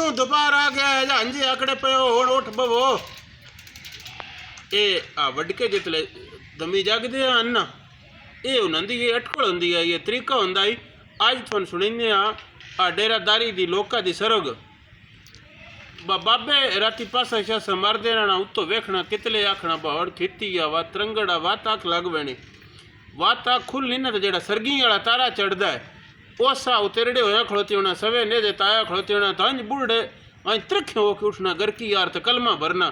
दियों दोपहर आ गया है जा हंजी आकड़े पे हुण उठ बवो ये आ वडके जितले दमी जागदे हन ना ये उन्हां दी अटकल हुंदी है ये तरीका हुंदा है अज तुहानूं सुणाइने आ डेरादारी दी लोकां दी सरग बाबे राती पासा शासा मारदे रहना उत्तों वेखना कितले आखना बावड़ खेती आ वा तरंगड़ आ वात आख लग बैनी वात आख खुल नहीं ना तो जेड़ा सरगी वाला तारा चढ़दा है ओसा उतरड़े होया खड़ोती होना सवे ने दे ताया खड़ोती होना तंज बुढ़े अं त्रिखे होके उठना घर की यार तो कलमा भरना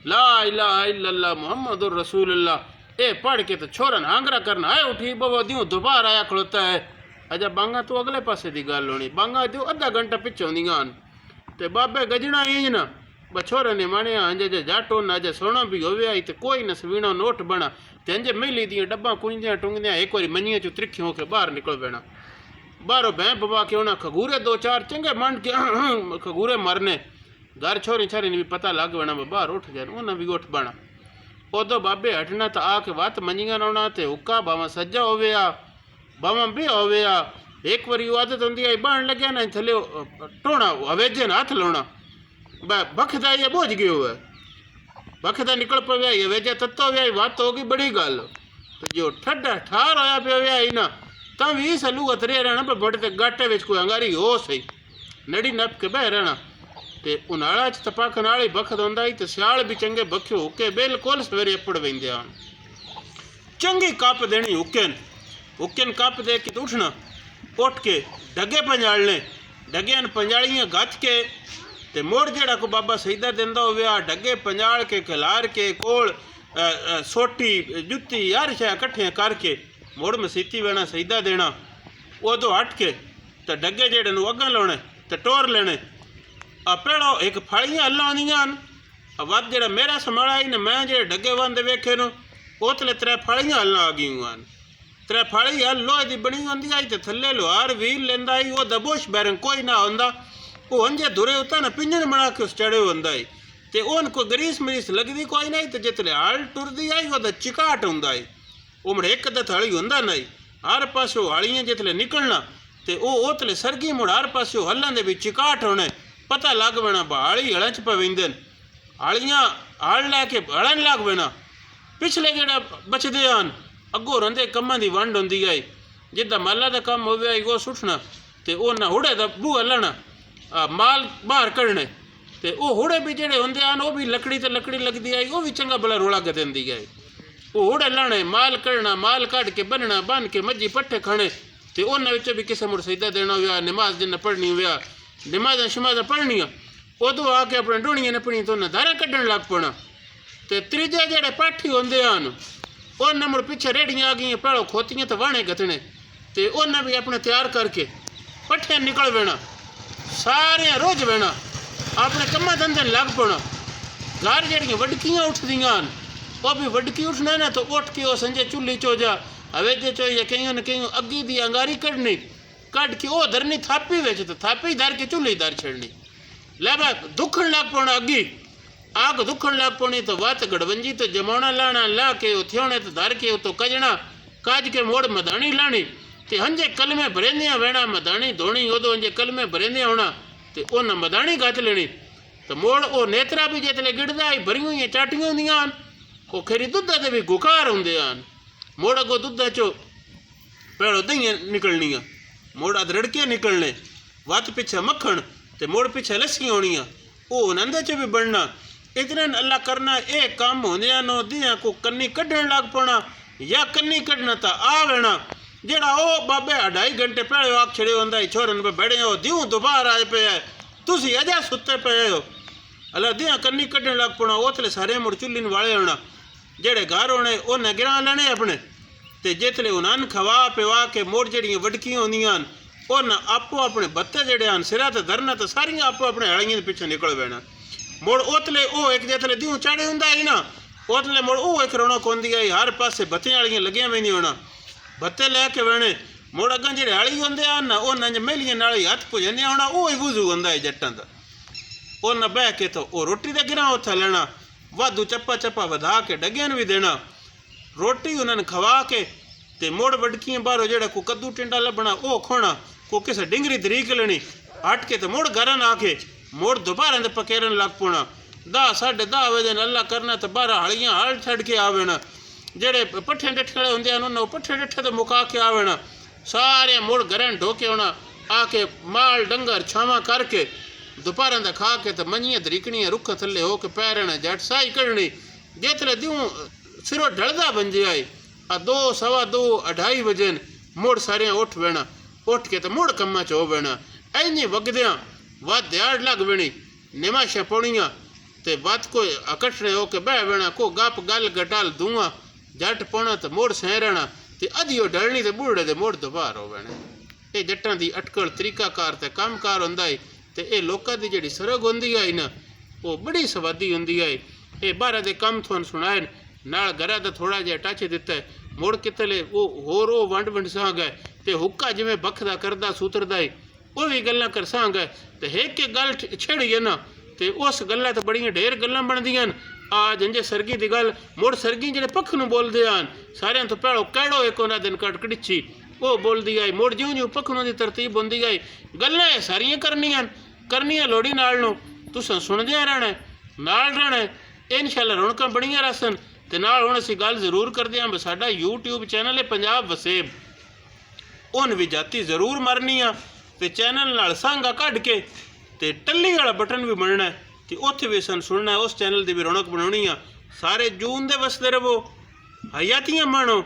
ला इलाहा इल्लल्लाह मुहम्मदुर रसूलुल्लाह ए पढ़ के तो छोरन हांगरा करना आए उठी बबो दियों दोबार आया खड़ोता है अजा बांगा तो अगले पासे दी गल होनी बांगा जो अद्धा घंटा पिछे होंदियां ते बाबे गजना इंज ना बछोरे ने माने अंजे जे जाटो ना अजे सोना भी होवे आई ते कोई न सवीणो नोट बना ते अंजे मेली दी डब्बा कुंजियां टुंगदियां एक बारी मनिया चो त्रिखी होके बाहर निकल बैना बाहरों भैं बबा के होना खगूरे दो चार चंगे मंड के खगूरे मरने घर छोरी छारी ने भी पता लग बैना बाहर उठ गए उन्हें भी उठ बना उदो बाबे हटना तो आके वात मनिया रोना ते हुक्का बावा सज्जा होवे आ बावा भी होवे आ एक बारी आदत होंगी आई बहन लग्या ना थले टोना हवेजे ने हाथ लाना बखदा ये बोझ गयो है बखदा निकल पव्या हवेजे तत्तो व्या बात होगी बड़ी गल तो जो ठड्डा ठार होया पे व्या ना तब भी सलूगत रह रहना पर बड़े गाटे में कोई अंगारी हो सही नड़ी नप के बह रहना तो उनाला च तपाखन वाली बखद होंदा ही तो सियाल भी चंगे बख्यो हुके बिल्कुल सवेरे अपड़ वेंदे आन चंगी कप देनी हुक्कन कप दे के तो उठना उठ के डगे पंजालने डगे पंजालियां गच के ते मोड़ जेड़ा को बाबा सईदा दिंदा होवे आ डगे पंजाल के खिलार के कोल सोटी जुत्ती हर शै कट्ठियां करके मोड़ मसीती वेना सईदा देना उदो हट के तो डगे जेड़े नूं अग्गां लाने तो टोर लेने पेड़ो एक फलियां हल्लां आंदियां वध जेड़ा मेरा संभाला ही न मैं जेड़े डगे वंदे वेखे नूं उतले त्रै फलियां हल्लां आ गईयां त्रै फाड़ी हल लोहे की बनी होंगी आई तो थले लोहार व्हील लेंदा ही वो दबोश बैरंग कोई ना होंदा वो हंजे धुरे उतना ना पिंजन बना के उस चढ़े होंदा ही ते ओन को गरीस मरीस लगती कोई नहीं तो जितने हल टुरदी आई वो चिकाट होंदा ही उमड़ एक दत हली होंदा नहीं हर पासों हलियां जितने निकलना तो वो उतले सरगी मुड़ हर पासों हल्लां दे भी चिकाट होने पता लग बैना हली हल च पवेंदन हलियां हल लैके हलन लग बैना पिछले जेड़ा बचदे आन अगों रंदे कमां की वंड होंदी आई जिदा माला का कम हो वो सुटना तो उन्हें हुड़े का बूहा लाना माल बाहर कढ़ने तो वह हुड़े भी जोड़े होंगे हैं वह भी लकड़ी तो लकड़ी लगती आई वह भी चंगा भला रोला कर देंदी है वो हुड़े लाने माल कढ़ना माल कढ़ के बनना बन के मज्जी पट्ठे खाने तो उन्होंने भी किसी मुड़ सईदा देना हुआ नमाज जिन्हें पढ़नी हुआ नमाजा शमाजा पढ़निया उदो आके अपने ढोणियां नपनी तो उन्हें धारा कढ़न लग पना तो त्रीजे जोड़े पाठी होंगे हैं उन्हें मुड़ पिछे रेड़ियां आ गई भैड़ो खोतियां तो वाहने गतने तो उन्हें भी अपने तैयार करके पट्ठे निकल बैना सारे रोज बैना अपने कम्मा धंधे लग पौना घर जड़ियाँ वडकियां उठदियां वह भी वडकी उठना ना तो उठ के संजे चुल्ली चो जा हवेजे चो या कहीं न कहीं अग्गी दी अंगारी कढ़नी कढ़ के वह धरनी थापी विच तो थापी धर के चुल्ली धर छड़नी लै बा दुखन लग पौना अग्गी आग दुखन लग पौनी तो वत गड़वंजी तो जमाना लाना ला के थियोने तो धर के तो कजना काज के मोड़ मधानी लानी तो हंजे कलमे भरेंदियां वेना मधानी धोनी उदो हंजे कलमे भरेंदियां होना तो उन्हें मधानी गच लेनी तो मोड़ वो नेत्रा भी जितने गिड़दा ही भरी हुई चाटियां होंदियां वो खेरी दुधा के भी गुकार होंदे हैं मोड़ अगो दुधा चो भैड़ो दहियां निकलनियां मोड़ अद रड़के निकलने वत पिछे मक्खन तो मोड़ पिछे लस्सियां होनियां वो नंदे च भी बनना इतने अल्लाह करना ये काम होंदियां नो दियां को कन्नी कढ़न लग पौना या कन्नी कढ़ना तो आ वेना जेड़ा वो बाबे 2.5 घंटे पहले आख छड़े होंदा छोरन पे बैठे हो दियों दोबार आए पे है तुसी अजा सुते पे हो अल्लाह दियां कन्नी कढ़न लग पौना उतले सारे मुड़ चुल्ली वाले होना जेड़े घर होने उन्हें गिरा लेने अपने तो जितले उन्हें खवा पिवा के मोड़ जड़ियाँ वडकियां होंदियां उन्हें आपो अपने बत्ते जड़े हैं सिरा तो धरना तो सारियां आपो अपने हलियां पिछे निकल बैना मोड़ उतले वो एक जितले दियों चाड़े होंदा ही ना उतले मोड़ वो एक रौनक होंदी आई हर पासे बत्तियां वालियां लगियां वेंदियां होना बत्ते लैके वेने मोड़ अग्गां जेड़े हली होंदे हैं ना उन्हें मेलियां नाल ही हथ भुजंदियां होना वो ही वुजू होंदा है जट्टां दा उन्हें बह के तो वो रोटी का गिरा उत्थे लेना वाधू चप्पा चप्पा वधा के डगियां भी देना रोटी उन्होंने खवा के ते मोड़ वडकियां बाहरों जेड़ा को कद्दू टिंडा लभना वो खोना को किसी डिंगरी तरीक लेनी हट के तो मुड़ घर आके मुड़ दोबारा दे पकेरन लग पौना 10 साढ़े 10 बजे अल्लाह करना तो 12 हलियां हल छड़ के आवेना जेड़े पट्ठे डट्ठे होंदे उन्होंने पट्ठे डट्ठे तो मुका के आवेना सारे मुड़ घरन ढोके होना आके माल डंगर छावा करके दोपहर का खा के तो मंजियां तरीकनियां रुख थले हो के पैरना जट साई करनी जितने दूँ सिरों ढलदा बन जाए 2 सवा 2 2:30 बजे मुड़ सारे उठ बैना उठ के तो मुड़ कम्मा च हो बैना इंज वगद्या वत दिहाड़ लग बैनी निमाशा पौनियां ते वत को इकट्ठे हो के बह बैना को गप गल गटाल धुआं जट पौना तो मुड़ सह रहना ते अधी ढलनी तो बूढ़े दे मुड़ दोबार हो बैना ये जट्टां दी अटकल तरीकाकार ते कामकार हुंदा है ते ये लोकां दी जिहड़ी सरग हुंदी है ना वो बड़ी सवादी हुंदी है ये बाहर दे कम तुहानूं सुणाए नाल घरा दा थोड़ा जिहा टच दिता है मुड़ कितले वो होर वो वंड वंडसां गए ते हुक्का जिवें बखदा करदा सूतरदा है वो भी गल्लां करसां गए ते एक गल छेड़ी है ना ते उस गल्लां ते बड़ियां ढेर गल्लां बनदियां आ जंजे सरगी दी गल मुड़ सरगी जिहड़े पख नूं बोलदे आन सारियां तो पहलो कैड़ो एक उन्हां दिन कट कड़िछी वो बोलदी आई मुड़ ज्यों ज्यों पखनों की तरतीब होंदी आई गल्लां सारियां करनियां लोड़ी नाल नूं तुसां सुणदियां रहना नाल रहना इंशाअल्लाह रौनकां बड़ियां रसन ते नाल हुण असीं गल जरूर करदे हां साडा यूट्यूब चैनल है पंजाब वसेब उन भी जाती जरूर मरनी आ ते चैनल नाल सांगा कढ के ते टल्ली वाला बटन भी बनना है ते उत्थे भी सन सुनना है उस चैनल की भी रौनक बनाउणी आ सारे जून दे वसदे रवो हयातियां माणो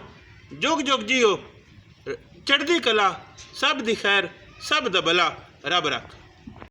जुग जुग जियो चढ़दी कला सब दी खैर सब दा भला रब रख।